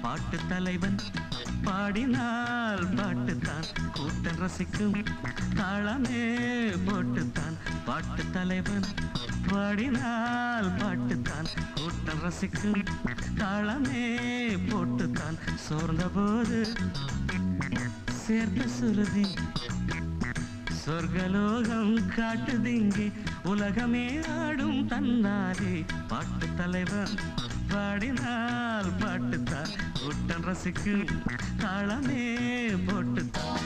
பாட்டு தலைவன் பாடினால் பாட்டுத்தான் கூட்டம் ரசிக்கும் தாளமே போட்டுத்தான். பாட்டு தலைவன் பாடினால் பாட்டுத்தான் கூட்டம் ரசிக்கும் தாளமே போட்டுத்தான். சோர்ந்த போது சேர்ந்த சுருதி சொர்க்கலோகம் காட்டுதிங்கே உலகமே ஆடும் தன்னாலே. பாட்டு தலைவன் பாடினால் பாட்டுத்தான் கூட்டம் ரசிக்கும் தாளமே போட்டுத்தான்.